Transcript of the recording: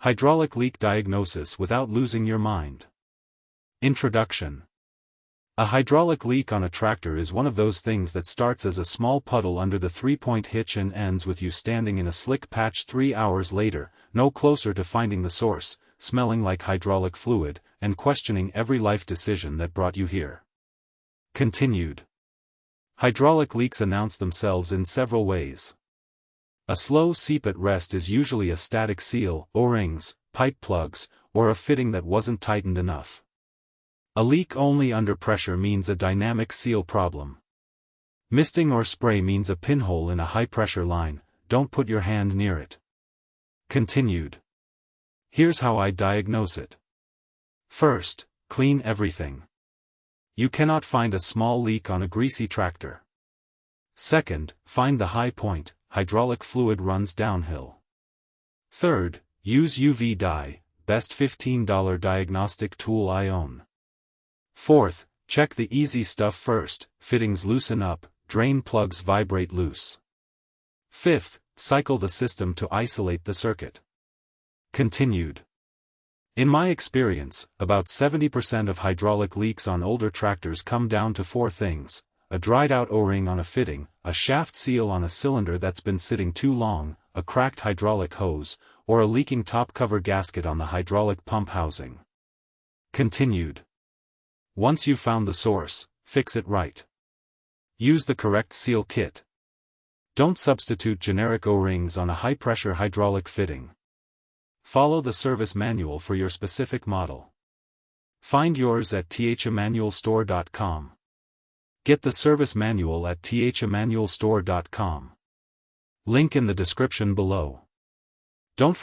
Hydraulic leak diagnosis without losing your mind. Introduction. A hydraulic leak on a tractor is one of those things that starts as a small puddle under the three-point hitch and ends with you standing in a slick patch 3 hours later, no closer to finding the source, smelling like hydraulic fluid, and questioning every life decision that brought you here. Continued. Hydraulic leaks announce themselves in several ways. A slow seep at rest is usually a static seal, O-rings, pipe plugs, or a fitting that wasn't tightened enough. A leak only under pressure means a dynamic seal problem. Misting or spray means a pinhole in a high-pressure line, don't put your hand near it. Continued. Here's how I diagnose it. First, clean everything. You cannot find a small leak on a greasy tractor. Second, find the high point, hydraulic fluid runs downhill. Third, use UV dye, best $15 diagnostic tool I own. Fourth, check the easy stuff first, fittings loosen up, drain plugs vibrate loose. Fifth, cycle the system to isolate the circuit. Continued. In my experience, about 70% of hydraulic leaks on older tractors come down to 4 things: a dried-out O-ring on a fitting, a shaft seal on a cylinder that's been sitting too long, a cracked hydraulic hose, or a leaking top cover gasket on the hydraulic pump housing. Continued. Once you've found the source, fix it right. Use the correct seal kit. Don't substitute generic O-rings on a high-pressure hydraulic fitting. Follow the service manual for your specific model. Find yours at themanualstore.com. Get the service manual at themanualstore.com. Link in the description below. Don't